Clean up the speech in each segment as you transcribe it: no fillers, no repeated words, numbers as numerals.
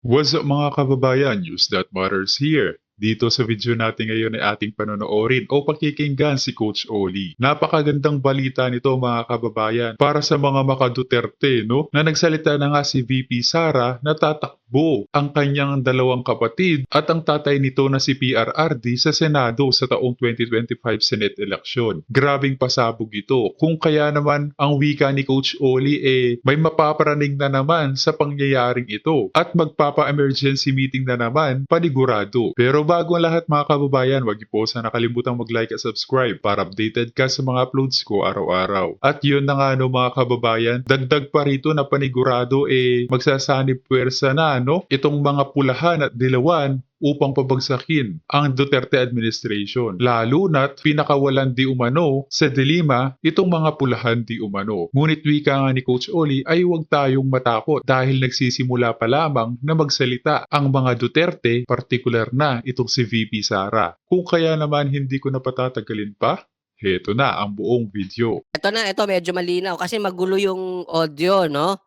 What's up mga kababayan? News that matters here. Dito sa video natin ngayon ay ating panonoorin o pakikinggan si Coach Oli. Napakagandang balita nito mga kababayan para sa mga maka-Duterte, no? Na nagsalita na nga si VP Sara na tatakbo ang kanyang dalawang kapatid at ang tatay nito na si PRRD sa Senado sa taong 2025 Senate election. Grabing pasabog ito. Kung kaya naman ang wika ni Coach Oli may mapaparaning na naman sa pangyayaring ito at magpapa-emergency meeting na naman panigurado. Pero bago ang lahat mga kababayan, wag niyo po sana nakalimutang mag-like at subscribe para updated ka sa mga uploads ko araw-araw. At yun na nga no mga kababayan, dagdag pa rito na panigurado magsasanib puwersa na itong mga pulahan at dilawan upang pabagsakin ang Duterte administration. Lalo na't pinakawalan di umano sa dilima itong mga pulahan di umano. Ngunit wika nga ni Coach Oli ay huwag tayong matakot dahil nagsisimula pa lamang na magsalita ang mga Duterte, partikular na itong si VP Sara. Kung kaya naman hindi ko na patatagalin pa, heto na ang buong video. Ito medyo malinaw kasi magulo yung audio, no?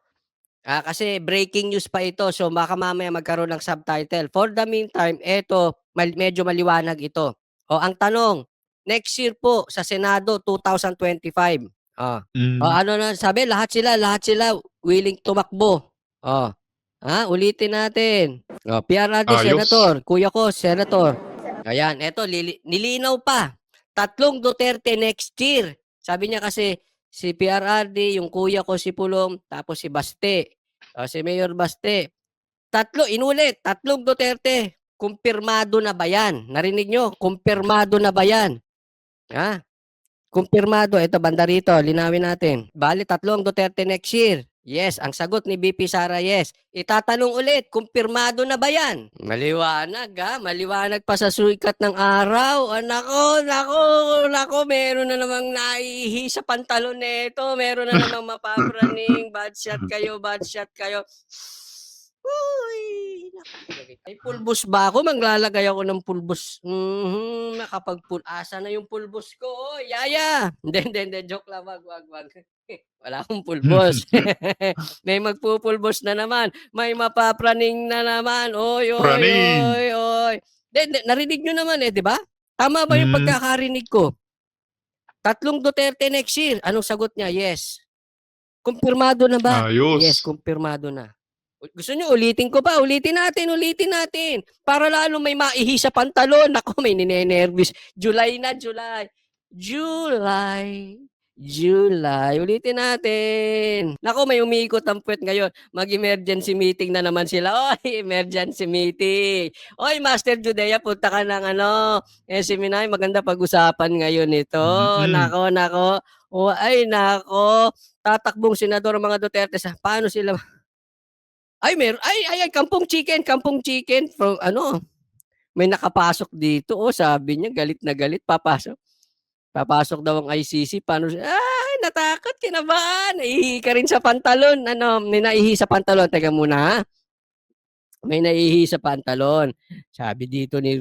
Kasi breaking news pa ito, so baka mamaya magkaroon ng subtitle. For the meantime, medyo maliwanag ito. Ang tanong, next year po sa Senado 2025. Mm, Ano na sabi, lahat sila willing tumakbo. Ulitin natin. PRRD ayos. Senator, kuya ko Senator. Ayan, nilinaw pa. 3 Duterte next year. Sabi niya kasi si PRRD, yung kuya ko si Pulong, tapos si Baste. Si Mayor Baste. Inulit, 3 Duterte. Kumpirmado na ba yan? Narinig nyo? Kumpirmado na ba yan? Kumpirmado. Ito, banda rito. Linawin natin. Bali, 3 Duterte next year. Yes, ang sagot ni BP Sara, yes. Itatanong ulit, kumpirmado na ba yan? Maliwanag maliwanag pa sa sukat ng araw. Nako, meron na namang naihi sa pantalon nito. Meron na namang mapapraning. Bad shot kayo. Uy, may pulbos ba ako? Maglalagay ako ng pulbos. Asa na yung pulbos ko? Yaya! Hindi. Joke lang. Wag. Wala akong pulbos. May magpupulbos na naman. May mapapraning na naman. Oy. Praning! Hindi. Narinig nyo naman di ba? Tama ba yung Mm, pagkakarinig ko? 3 Duterte next year. Anong sagot niya? Yes. Kumpirmado na ba? Yes, ayos. kumpirmado na. Gusto niyo ulitin ko ba? Ulitin natin. Para lalo may maihi sa pantalon. Ako, may ninenervous. July na, July. Ulitin natin. Nako, may umiikot ang puwet ngayon. Mag-emergency meeting na naman sila. Oy, emergency meeting. Oy, Master Judea, punta ka ng Seminay. Maganda pag-usapan ngayon ito. Mm-mm. Nako. Nako. Tatakbong senador ang mga Duterte sa paano sila kampong chicken from may nakapasok dito, sabi niya galit na galit papasok daw ang ICC paano natakot, kinabahan, naihi ka rin sa pantalon, may naihi sa pantalon, teka muna may naihi sa pantalon, sabi dito ni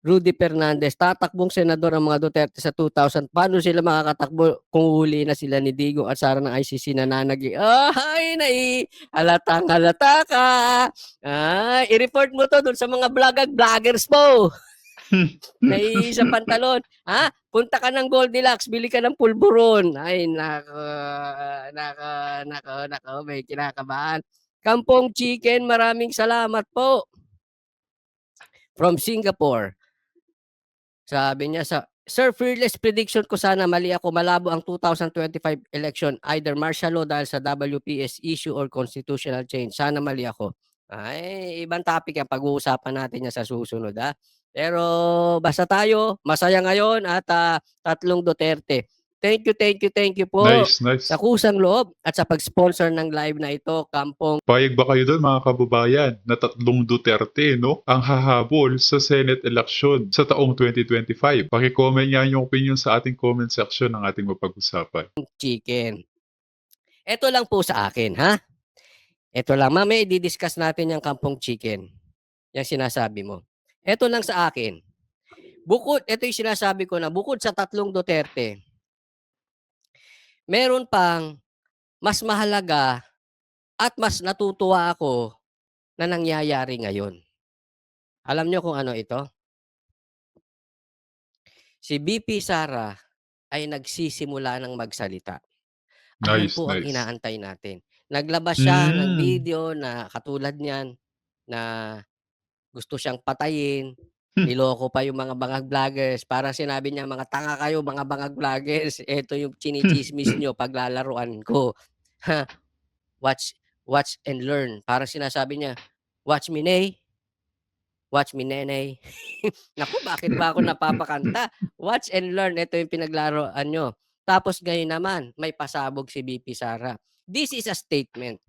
Rudy Fernandez, tatakbong senador ang mga Duterte sa 2000. Paano sila makakatakbo kung huli na sila ni Digong at Sara ng ICC na nanagi? Halatang-halata ka. I-report mo to dun sa mga vloggers mo. Naihi sa pantalon. Punta ka ng Goldilocks, bili ka ng pulburon. Ay, nako, may kinakabahan. Kampong Chicken, maraming salamat po. From Singapore. Sabi niya Sir, fearless prediction ko sana mali ako, malabo ang 2025 election, either martial law dahil sa WPS issue or constitutional change. Sana mali ako. Ay, ibang topic yan. Pag-uusapan natin yan sa susunod. Pero basta tayo, masaya ngayon at 3 Duterte. Thank you po Nice, sa nice. kusang loob at sa pag-sponsor ng live na ito, Kampong. Payag ba kayo doon mga kababayan na 3 Duterte ang hahabol sa Senate election sa taong 2025? Paki-comment nga yung opinion sa ating comment section ng ating mapag-usapan. Chicken. Ito lang po sa akin, Ito lang. Mamaya i-discuss natin yung Kampong Chicken. Yung sinasabi mo. Ito lang sa akin. Ito yung sinasabi ko na bukod sa 3 Duterte, meron pang mas mahalaga at mas natutuwa ako na nangyayari ngayon. Alam niyo kung ano ito? Si VP Sara ay nagsisimula ng magsalita. Ayan Nice, po ang nice. inaantay natin. Naglabas siya ng Hmm. video na katulad niyan na gusto siyang patayin, niloko pa yung mga bangag vloggers. Parang sinabi niya, "Mga tanga kayo, mga bangag vloggers. Eto yung tsini-tsismis niyo paglalaruan ko. Ha, watch watch and learn." Parang sinasabi niya, "Watch me, Nay. Watch me, Nenay." Naku, bakit ba ako napapakanta? Watch and learn, ito yung pinaglaruan niyo. Tapos ngayon naman, may pasabog si VP Sara. This is a statement.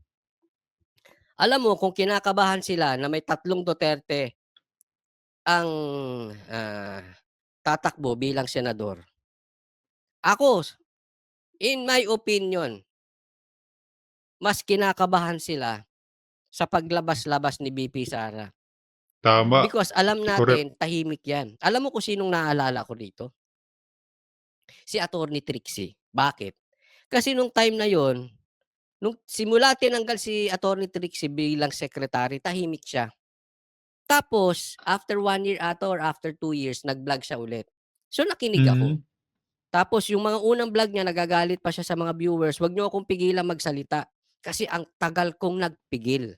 Alam mo kung kinakabahan sila na may 3 Duterte ang, ah, tatakbo bilang senador. Ako, in my opinion, mas kinakabahan sila sa paglabas-labas ni VP Sara. Tama. Because alam Correct. natin tahimik 'yan. Alam mo kung sinong naalala ko dito? Si Attorney Trixie. Bakit? Kasi nung time na yon, nung simula tinanggal si Attorney Trixie bilang secretary, tahimik siya. Tapos after 1 year ata or after 2 years, nag-vlog siya ulit. So nakinig ako. Mm. Tapos yung mga unang vlog niya nagagalit pa siya sa mga viewers, "Wag niyo akong pigilan magsalita kasi ang tagal kong nagpigil."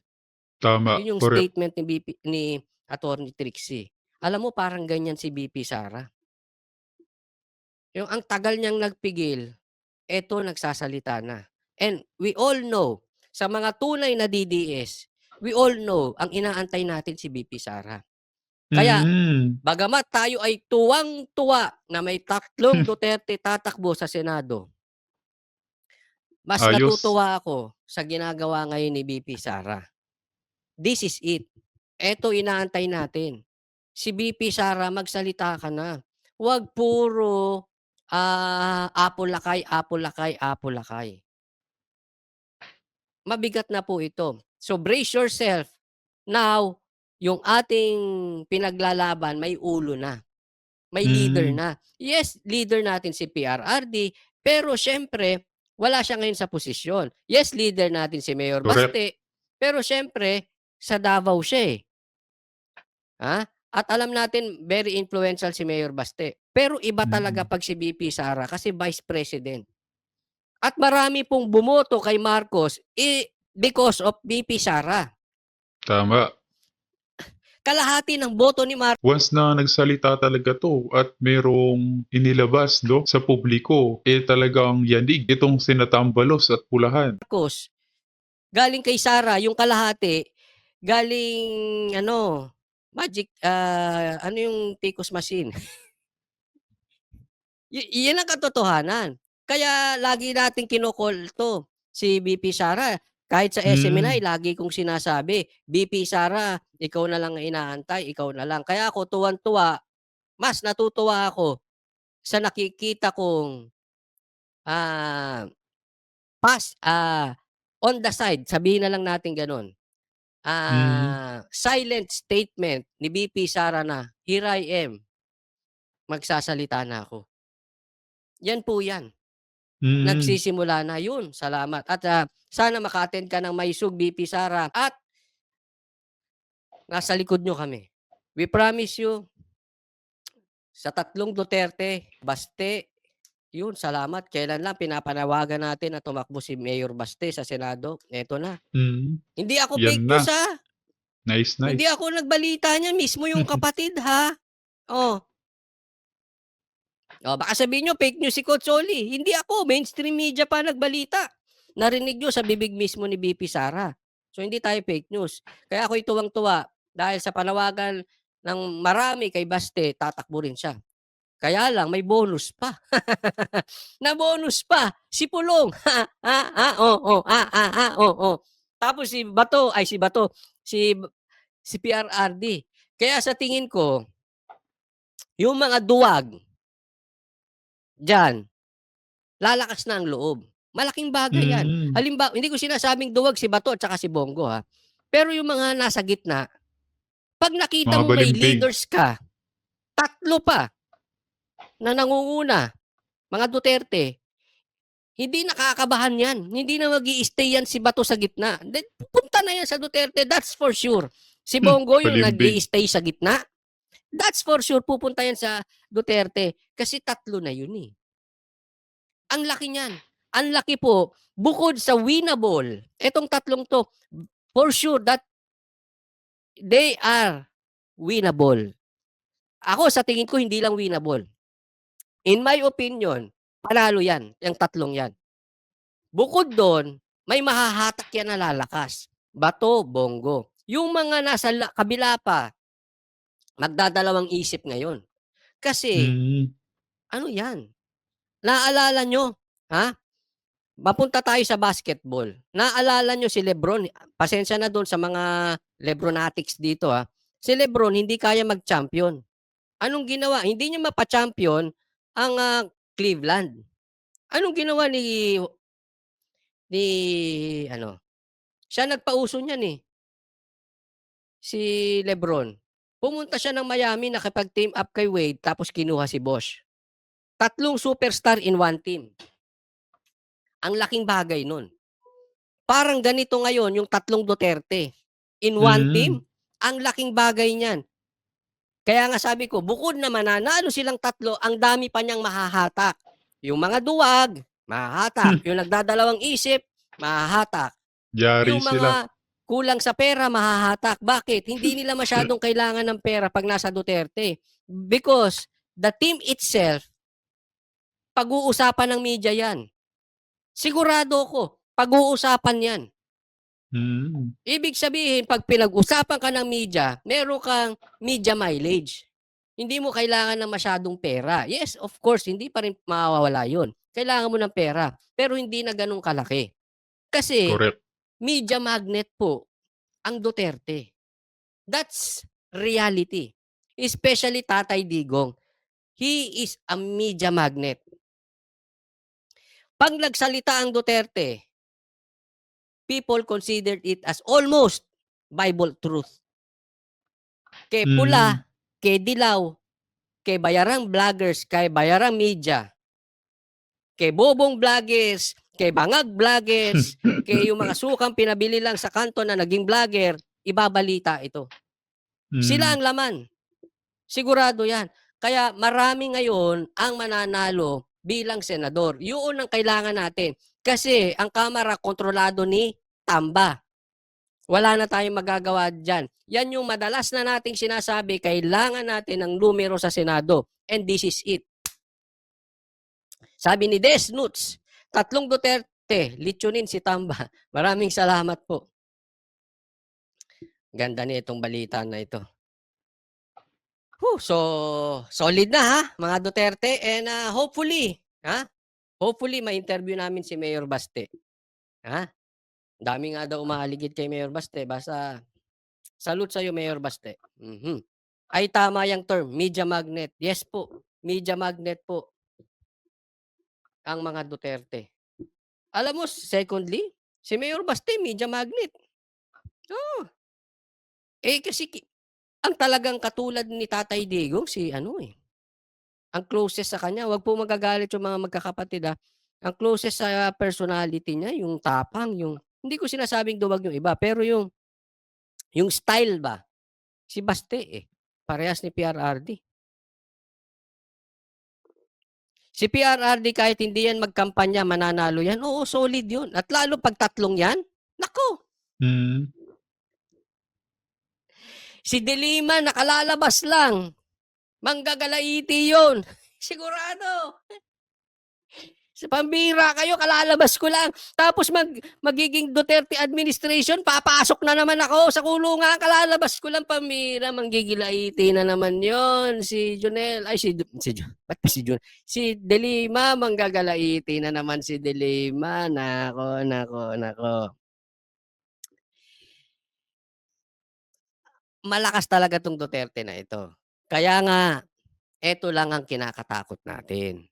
Tama. Yun yung Correct. statement ni Attorney Trixie. Alam mo parang ganyan si VP Sara. Yung ang tagal niyang nagpigil, eto nagsasalita na. And we all know, sa mga tunay na DDS, we all know ang inaantay natin si VP Sara. Kaya Mm. bagamat tayo ay tuwang-tuwa na may 3 Duterte tatakbo sa Senado, mas Ayos. natutuwa ako sa ginagawa ngayon ni VP Sara. This is it. Eto inaantay natin. Si VP Sara, magsalita ka na. Huwag puro, apol-lakay, apol-lakay, apol-lakay. Mabigat na po ito. So brace yourself. Now, yung ating pinaglalaban may ulo na, may leader Mm. na. Yes, leader natin si PRRD, pero siyempre wala siya ngayon sa posisyon. Yes, leader natin si Mayor Correct. Baste, pero siyempre sa Davao siya, eh. At alam natin very influential si Mayor Baste. Pero iba talaga Mm. 'pag si VP Sara kasi Vice President. At marami pong bumoto kay Marcos, because of VP Sara. Tama. Kalahati ng boto ni Once na nagsalita talaga 'to at merong inilabas 'no, sa publiko, eh, talagang yanig itong sina Tambalos at Pulahan. Marcos, galing kay Sara yung kalahati, galing ano, magic, ano yung Picos machine. Yan ang katotohanan. Kaya lagi nating kino-call 'to, si VP Sara. Kahit sa SMNI Hmm. lagi kong sinasabi, "VP Sara, ikaw na lang ang inaantay, ikaw na lang." Kaya ako tuwang-tuwa, mas natutuwa ako sa nakikita kong, ah, on the side, sabihin na lang natin gano'n, Hmm. silent statement ni VP Sara na, "Here I am, magsasalita na ako." Yan po yan. Mm. Nagsisimula na, yun, salamat at, sana maka-attend ka ng Maisug, VP Sara, at nasa likod niyo kami. We promise you, sa 3 Duterte, Baste, yun, salamat. Kailan lang pinapanawagan natin na tumakbo si Mayor Baste sa Senado, eto na. Mm. Hindi ako 'Yan fake na. news, Nice, hindi nice. ako nagbalita niyan, mismo yung kapatid, ha. Oh, baka sabihin niyo fake news si Coach Oli, hindi ako, mainstream media pa nagbalita. Narinig niyo sa bibig mismo ni VP Sara. So hindi tayo fake news. Kaya ako'y tuwang-tuwa dahil sa panawagan ng marami kay Baste, tatakbo rin siya. Kaya lang may bonus pa. Na bonus pa, si Pulong. Oo, oo. Tapos si PRRD. Kaya sa tingin ko, yung mga duwag diyan, lalakas na ang loob. Malaking bagay 'yan. Hmm. Hindi ko sinasabing duwag si Bato at saka si Bongo, ha. Pero yung mga nasa gitna, 'pag nakita Mga mong may balimbing. leaders ka, 3 pa na nangunguna, mga Duterte, hindi nakakabahan 'yan. Hindi na mag-i-stay 'yan si Bato sa gitna. Pupunta pupunta na yan sa Duterte, that's for sure. Si Bongo yung Palimbing. nag-i-stay sa gitna, that's for sure pupunta yan sa Duterte kasi tatlo na yun eh. Ang laki niyan. Ang laki po, bukod sa winnable, etong tatlong to, for sure that they are winnable. Ako sa tingin ko hindi lang winnable. In my opinion, panalo yan, yung tatlong yan. Bukod doon, may mahahatak yan na lalakas. Bato, Bongo. Yung mga nasa kabila pa, magdadalawang isip ngayon. Kasi, Hmm. ano yan? Naalala nyo, ha? Mapunta tayo sa basketball. Naalala nyo si Lebron, pasensya na doon sa mga Lebronatics dito ha. Si Lebron hindi kaya mag-champion. Anong ginawa? Hindi niya mapa-champion ang Cleveland. Anong ginawa ni ano? Siya nagpauso niyan eh, si Lebron. Pumunta siya ng Miami, nakipag-team up kay Wade, tapos kinuha si Bosh. Tatlong superstar in one team. Ang laking bagay nun. Parang ganito ngayon yung tatlong Duterte. In one team, Hmm. ang laking bagay niyan. Kaya nga sabi ko, bukod na mananalo silang tatlo, ang dami pa niyang mahahatak. Yung mga duwag, mahahatak. Yung nagdadalawang isip, mahahatak. Yari Yung sila. mga kulang sa pera, mahahatak. Bakit? Hindi nila masyadong kailangan ng pera pag nasa Duterte. Because the team itself, pag-uusapan ng media yan. Sigurado ko, pag-uusapan yan. Hmm. Ibig sabihin, pag pinag-usapan ka ng media, meron kang media mileage. Hindi mo kailangan ng masyadong pera. Yes, of course, hindi pa rin mawawala yun. Kailangan mo ng pera, pero hindi na ganun kalaki. Kasi, Correct. media magnet po ang Duterte. That's reality. Especially Tatay Digong. He is a media magnet. Pag nagsalita ang Duterte, people considered it as almost Bible truth. Kay Hmm. pula, kay dilaw, kay bayarang vloggers, kay bayarang media, kay bobong vloggers, kay bangag vloggers, kay yung mga sukang pinabili lang sa kanto na naging vlogger, ibabalita ito. Sila Hmm. ang laman. Sigurado yan. Kaya marami ngayon ang mananalo bilang senador. Yun ang kailangan natin. Kasi ang Kamara kontrolado ni Tamba. Wala na tayong magagawa dyan. Yan yung madalas na nating sinasabi, kailangan natin ng numero sa Senado. And this is it. Sabi ni Des Nuts, tatlong Duterte, litsunin si Tamba. Maraming salamat po. Ganda ni itong balita na ito. So, solid na ha, mga Duterte. And hopefully, ma-interview namin si Mayor Baste. Ha? Dami nga daw umaaligid kay Mayor Baste. Basta, salute sa'yo, Mayor Baste. Ay, tama yung term, media magnet. Yes po, media magnet po ang mga Duterte. Alam mo, secondly, si Mayor Baste, media magnet. Oh. Kasi ang talagang katulad ni Tatay Digong, ang closest sa kanya, wag po magagalit yung mga magkakapatid ang closest sa personality niya, yung tapang, yung hindi ko sinasabing duwag yung iba, pero yung style ba, si Baste parehas ni PRRD. Si PRRD kahit hindi yan magkampanya, mananalo yan, oo, solid yun. At lalo pag tatlong yan, nako, Hmm. si De Lima nakalalabas lang, manggagalaiti yun. Sigurado. Sa pambira kayo, kalalabas ko lang. Tapos magiging Duterte administration, papasok na naman ako sa kulungan, kalalabas ko lang, pambira, manggigilaiti na naman yon. Si Jonel, ay ba't pa si Jonel? Si De Lima, manggagalaiti na naman si De Lima. Nako. Malakas talaga tong Duterte na ito. Kaya nga, eto lang ang kinakatakot natin.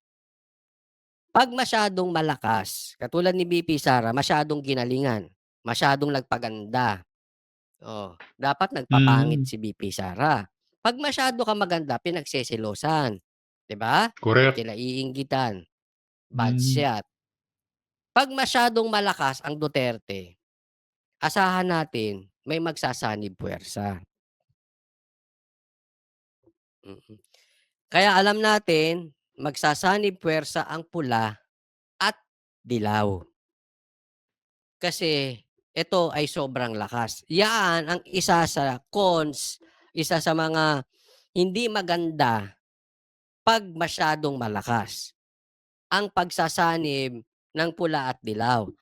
Pag masyadong malakas, katulad ni BP Sara, masyadong ginalingan, masyadong nagpaganda. Dapat nagpapangit Hmm. si BP Sara. Pag masyado ka maganda, pinagseselosan, 'di ba? Correct. Kinaiinggitan, bad Hmm. shot. Pag masyadong malakas ang Duterte, asahan natin may magsasanib puwersa. Mm. Kaya alam natin magsasanib puwersa ang pula at dilaw. Kasi ito ay sobrang lakas. Yan ang isa sa cons, isa sa mga hindi maganda 'pag masyadong malakas ang pagsasanib ng pula at dilaw.